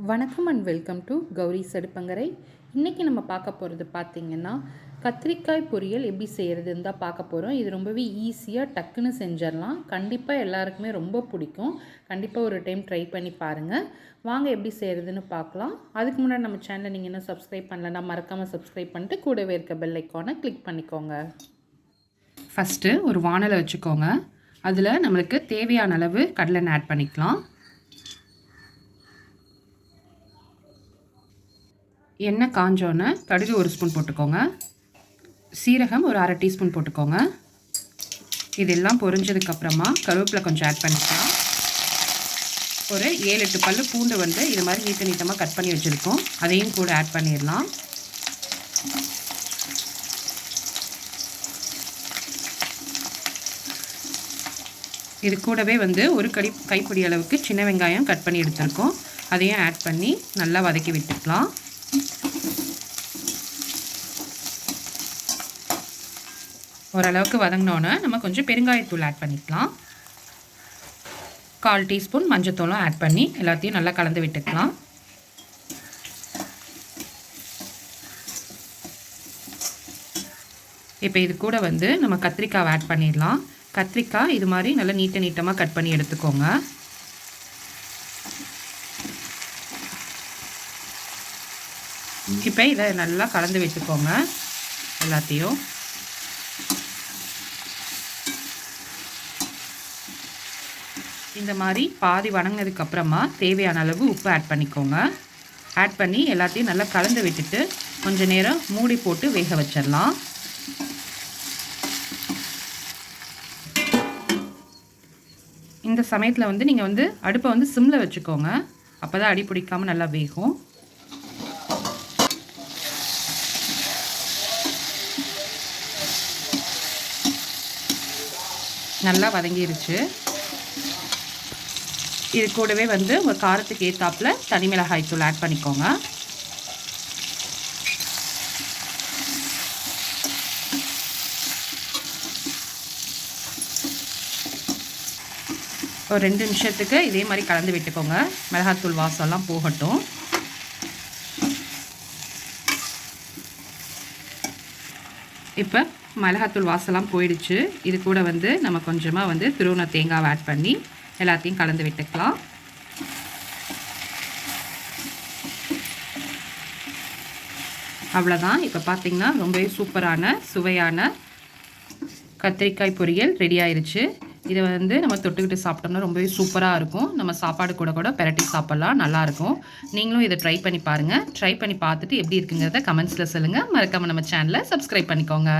வணக்கம் and welcome to Gowri அடுப்பங்கரை. இன்றைக்கி நம்ம பார்க்க போகிறது பார்த்திங்கன்னா கத்திரிக்காய் பொரியல் எப்படி செய்கிறதுன்னு தான் பார்க்க போகிறோம். இது ரொம்பவே ஈஸியாக டக்குன்னு செஞ்சிடலாம். கண்டிப்பாக எல்லாருக்குமே ரொம்ப பிடிக்கும். கண்டிப்பாக ஒரு டைம் ட்ரை பண்ணி பாருங்கள். வாங்க எப்படி செய்கிறதுன்னு பார்க்கலாம். அதுக்கு முன்னாடி நம்ம சேனலை நீங்கள் இன்னும் சப்ஸ்கிரைப் பண்ணலன்னா மறக்காமல் சப்ஸ்கிரைப் பண்ணிட்டு கூடவே இருக்க பெல் ஐக்கானை கிளிக் பண்ணிக்கோங்க. ஃபஸ்ட்டு ஒரு வானலை வச்சுக்கோங்க. அதில் நம்மளுக்கு தேவையான அளவு கடலெண்ணெய் ஆட் பண்ணிக்கலாம். எண்ணெய் காஞ்சோன்னே கடுகு ஒரு ஸ்பூன் போட்டுக்கோங்க. சீரகம் ஒரு அரை டீஸ்பூன் போட்டுக்கோங்க. இதெல்லாம் பொரிஞ்சதுக்கப்புறமா கருவேப்பிலை கொஞ்சம் ஆட் பண்ணிக்கலாம். ஒரு 7-8 பல்லு பூண்டு இது மாதிரி நீட்டமாக கட் பண்ணி வச்சுருக்கோம். அதையும் கூட ஆட் பண்ணிடலாம். இது கூடவே ஒரு கைப்பிடி அளவுக்கு சின்ன வெங்காயம் கட் பண்ணி எடுத்துருக்கோம். அதையும் ஆட் பண்ணி நல்லா வதக்கி விட்டுக்கலாம். ஓரளவுக்கு வதங்கினோன்னே நம்ம கொஞ்சம் பெருங்காயத்தூள் ஆட் பண்ணிக்கலாம். 1/4 டீஸ்பூன் மஞ்சத்தூளும் ஆட் பண்ணி எல்லாத்தையும் நல்லா கலந்து விட்டுக்கலாம். இப்போ இது கூட நம்ம கத்திரிக்காவை ஆட் பண்ணிடலாம். கத்திரிக்காய் இது மாதிரி நல்லா நீட்டமாக கட் பண்ணி எடுத்துக்கோங்க. இப்போ இதை நல்லா கலந்து விட்டுக்கோங்க எல்லாத்தையும். இந்த மாதிரி பாதி வதங்கினதுக்கப்புறமா தேவையான அளவு உப்பு ஆட் பண்ணிக்கோங்க. ஆட் பண்ணி எல்லாத்தையும் நல்லா கலந்து விட்டுட்டு கொஞ்சம் நேரம் மூடி போட்டு வேக வச்சிடலாம். இந்த சமயத்தில் நீங்கள் அடுப்பை சிம்மில் வச்சுக்கோங்க. அப்போ தான் அடி பிடிக்காமல் நல்லா வேகும். நல்லா வதங்கிருச்சு. இது கூடவே உங்கள் காரத்துக்கு ஏற்றாப்பில் தனி மிளகாய் தூள் ஆட் பண்ணிக்கோங்க. ஒரு 2 நிமிஷத்துக்கு இதே மாதிரி கலந்து விட்டுக்கோங்க. மிளகாத்தூள் வாசம்லாம் போகட்டும். இப்போ மிளகாத்தூள் வாசலாம் போயிடுச்சு. இது கூட நம்ம கொஞ்சமாக துருவன தேங்காவை ஆட் பண்ணி எல்லாத்தையும் கலந்து விட்டுக்கலாம். அவ்வளோதான். இப்போ பார்த்திங்கன்னா ரொம்பவே சூப்பரான சுவையான கத்திரிக்காய் பொரியல் ரெடி ஆயிடுச்சு. இதை நம்ம தொட்டுக்கிட்டு சாப்பிட்டோம்னா ரொம்பவே சூப்பராக இருக்கும். நம்ம சாப்பாடு கூட பெரட்டி சாப்பிட்லாம், நல்லாயிருக்கும். நீங்களும் இதை ட்ரை பண்ணி பாருங்கள். ட்ரை பண்ணி பார்த்துட்டு எப்படி இருக்குங்கிறத கமெண்ட்ஸில் சொல்லுங்கள். மறக்காமல் நம்ம சேனலை சப்ஸ்கிரைப் பண்ணிக்கோங்க.